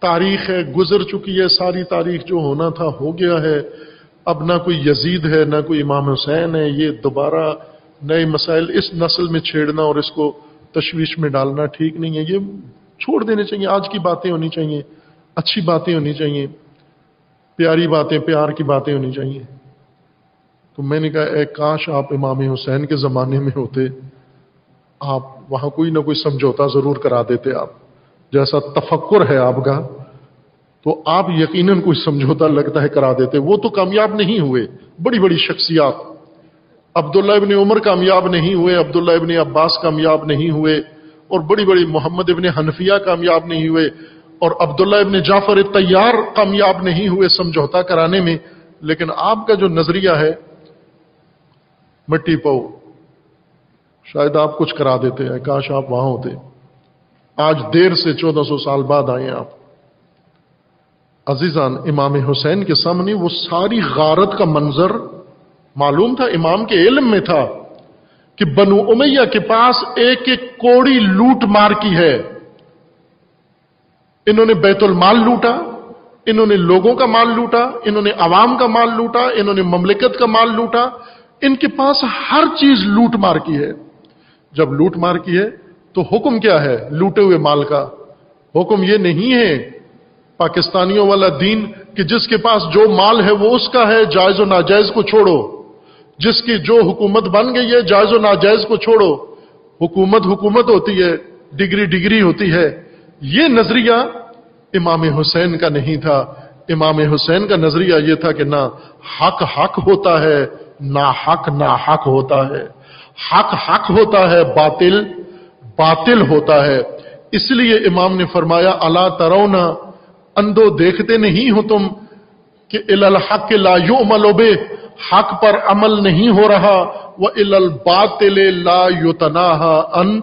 تاریخ ہے، گزر چکی ہے، ساری تاریخ جو ہونا تھا ہو گیا ہے، اب نہ کوئی یزید ہے نہ کوئی امام حسین ہے، یہ دوبارہ نئے مسائل اس نسل میں چھیڑنا اور اس کو تشویش میں ڈالنا ٹھیک نہیں ہے، یہ چھوڑ دینے چاہیے۔ آج کی باتیں ہونی چاہیے، اچھی باتیں ہونی چاہیے، پیاری باتیں، پیار کی باتیں ہونی چاہیے۔ تو میں نے کہا اے کاش آپ امام حسین کے زمانے میں ہوتے، آپ وہاں کوئی نہ کوئی سمجھوتا ضرور کرا دیتے، آپ جیسا تفکر ہے آپ کا تو آپ یقیناً کوئی سمجھوتا لگتا ہے کرا دیتے۔ وہ تو کامیاب نہیں ہوئے، بڑی بڑی شخصیات، عبداللہ ابن عمر کامیاب نہیں ہوئے، عبداللہ ابن عباس کامیاب نہیں ہوئے، اور بڑی بڑی محمد ابن حنفیہ کامیاب نہیں ہوئے، اور عبداللہ ابن جعفر طیار کامیاب نہیں ہوئے سمجھوتا کرانے میں، لیکن آپ کا جو نظریہ ہے مٹی پاؤ، شاید آپ کچھ کرا دیتے ہیں، کاش آپ وہاں ہوتے۔ آج دیر سے 1400 سال بعد آئے آپ۔ عزیزان، امام حسین کے سامنے وہ ساری غارت کا منظر معلوم تھا، امام کے علم میں تھا کہ بنو امیہ کے پاس ایک ایک کوڑی لوٹ مار کی ہے۔ انہوں نے بیت المال لوٹا، انہوں نے لوگوں کا مال لوٹا، انہوں نے عوام کا مال لوٹا، انہوں نے مملکت کا مال لوٹا، ان کے پاس ہر چیز لوٹ مار کی ہے۔ جب لوٹ مار کی ہے تو حکم کیا ہے لوٹے ہوئے مال کا؟ حکم یہ نہیں ہے پاکستانیوں والا دین کہ جس کے پاس جو مال ہے وہ اس کا ہے، جائز و ناجائز کو چھوڑو، جس کی جو حکومت بن گئی ہے جائز و ناجائز کو چھوڑو۔ حکومت حکومت ہوتی ہے، ڈگری ڈگری ہوتی ہے۔ یہ نظریہ امام حسین کا نہیں تھا۔ امام حسین کا نظریہ یہ تھا کہ نہ حق حق ہوتا ہے، نہ حق نہ حق ہوتا ہے، حق حق ہوتا ہے، باطل باطل ہوتا ہے۔ اس لیے امام نے فرمایا الا ترون، اندھو دیکھتے نہیں ہو تم کہ الی الحق لا یعمل بہ، حق پر عمل نہیں ہو رہا، والی الباطل لا یتناہی عن،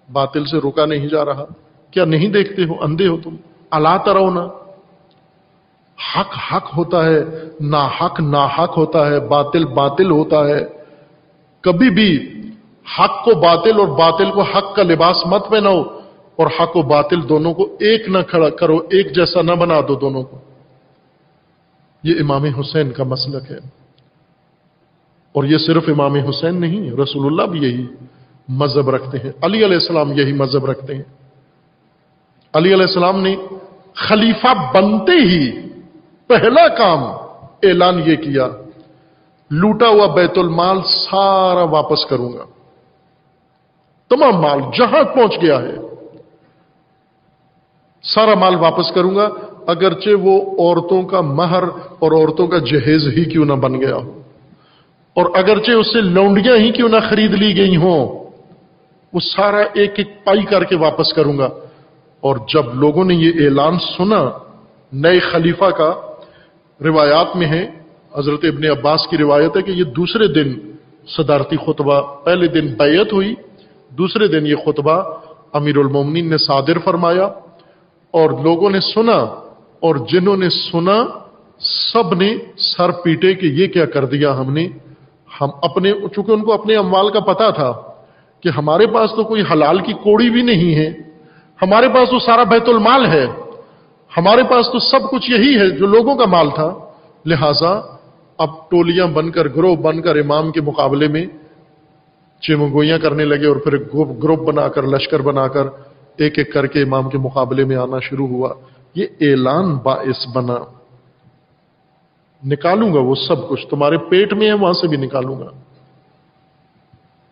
باطل سے روکا نہیں جا رہا۔ کیا نہیں دیکھتے ہو، اندھے ہو تم؟ الا ترون، حق حق ہوتا ہے، نا حق نا حق ہوتا ہے، باطل باطل ہوتا ہے۔ کبھی بھی حق کو باطل اور باطل کو حق کا لباس مت پہناؤ، اور حق و باطل دونوں کو ایک نہ کھڑا کرو، ایک جیسا نہ بنا دو دونوں کو۔ یہ امام حسین کا مسلک ہے، اور یہ صرف امام حسین نہیں، رسول اللہ بھی یہی مذہب رکھتے ہیں، علی علیہ السلام یہی مذہب رکھتے ہیں۔ علی علیہ السلام نے خلیفہ بنتے ہی پہلا کام اعلان یہ کیا، لوٹا ہوا بیت المال سارا واپس کروں گا، تمام مال جہاں پہنچ گیا ہے سارا مال واپس کروں گا، اگرچہ وہ عورتوں کا مہر اور عورتوں کا جہیز ہی کیوں نہ بن گیا ہو، اور اگرچہ اس سے لونڈیاں ہی کیوں نہ خرید لی گئی ہوں، وہ سارا ایک ایک پائی کر کے واپس کروں گا۔ اور جب لوگوں نے یہ اعلان سنا نئے خلیفہ کا، روایات میں ہے، حضرت ابن عباس کی روایت ہے کہ یہ دوسرے دن صدارتی خطبہ، پہلے دن بیعت ہوئی، دوسرے دن یہ خطبہ امیر المومنین نے صادر فرمایا، اور لوگوں نے سنا، اور جنہوں نے سنا سب نے سر پیٹے کہ یہ کیا کر دیا ہم نے، ہم اپنے، چونکہ ان کو اپنے اموال کا پتا تھا کہ ہمارے پاس تو کوئی حلال کی کوڑی بھی نہیں ہے، ہمارے پاس تو سارا بیت المال ہے، ہمارے پاس تو سب کچھ یہی ہے جو لوگوں کا مال تھا، لہذا اب ٹولیاں بن کر، گروہ بن کر امام کے مقابلے میں چمگوئیاں کرنے لگے، اور پھر گروپ بنا کر، لشکر بنا کر ایک ایک کر کے امام کے مقابلے میں آنا شروع ہوا۔ یہ اعلان باعث بنا، نکالوں گا وہ سب کچھ، تمہارے پیٹ میں ہے وہاں سے بھی نکالوں گا،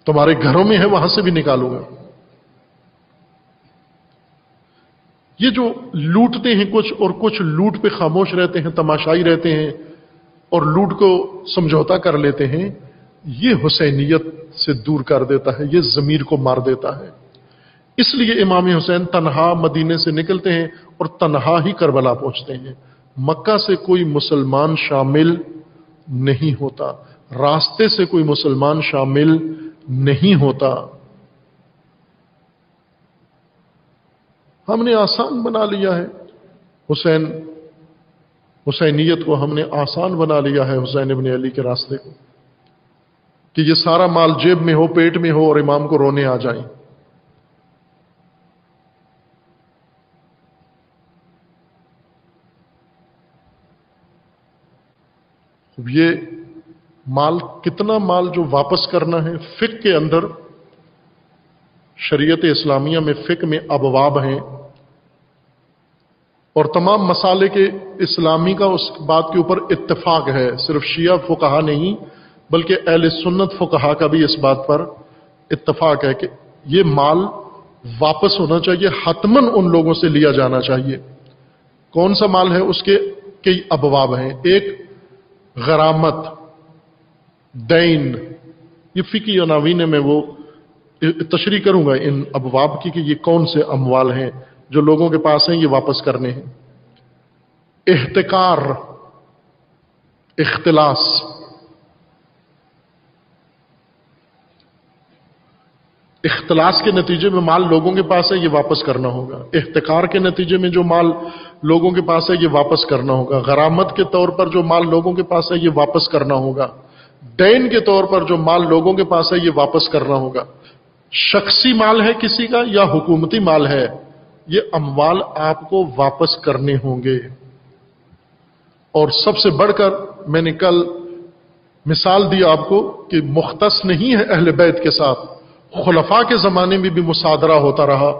تمہارے گھروں میں ہے وہاں سے بھی نکالوں گا۔ یہ جو لوٹتے ہیں کچھ، اور کچھ لوٹ پہ خاموش رہتے ہیں، تماشائی رہتے ہیں، اور لوٹ کو سمجھوتا کر لیتے ہیں، یہ حسینیت سے دور کر دیتا ہے، یہ ضمیر کو مار دیتا ہے۔ اس لیے امام حسین تنہا مدینے سے نکلتے ہیں اور تنہا ہی کربلا پہنچتے ہیں، مکہ سے کوئی مسلمان شامل نہیں ہوتا، راستے سے کوئی مسلمان شامل نہیں ہوتا۔ ہم نے آسان بنا لیا ہے حسینیت کو، ہم نے آسان بنا لیا ہے حسین ابن علی کے راستے کو، کہ یہ سارا مال جیب میں ہو، پیٹ میں ہو، اور امام کو رونے آ جائیں۔ یہ مال، کتنا مال جو واپس کرنا ہے، فقہ کے اندر، شریعت اسلامیہ میں فقہ میں ابواب ہیں، اور تمام مسالے کے اسلامی کا اس بات کے اوپر اتفاق ہے، صرف شیعہ فقہا نہیں بلکہ اہل سنت فقہا کا بھی اس بات پر اتفاق ہے کہ یہ مال واپس ہونا چاہیے، حتماً ان لوگوں سے لیا جانا چاہیے۔ کون سا مال ہے؟ اس کے کئی ابواب ہیں۔ ایک غرامت، دین، یہ فقہی عناوین میں وہ تشریح کروں گا ان ابواب کی کہ یہ کون سے اموال ہیں جو لوگوں کے پاس ہیں، یہ واپس کرنے ہیں۔ احتکار، اختلاس، اختلاس کے نتیجے میں مال لوگوں کے پاس ہے، یہ واپس کرنا ہوگا۔ احتکار کے نتیجے میں جو مال لوگوں کے پاس ہے، یہ واپس کرنا ہوگا۔ غرامت کے طور پر جو مال لوگوں کے پاس ہے، یہ واپس کرنا ہوگا۔ دین کے طور پر جو مال لوگوں کے پاس ہے، یہ واپس کرنا ہوگا۔ شخصی مال ہے کسی کا یا حکومتی مال ہے، یہ اموال آپ کو واپس کرنے ہوں گے۔ اور سب سے بڑھ کر میں نے کل مثال دی آپ کو کہ مختص نہیں ہے اہل بیت کے ساتھ، خلفاء کے زمانے میں بھی مصادرہ ہوتا رہا،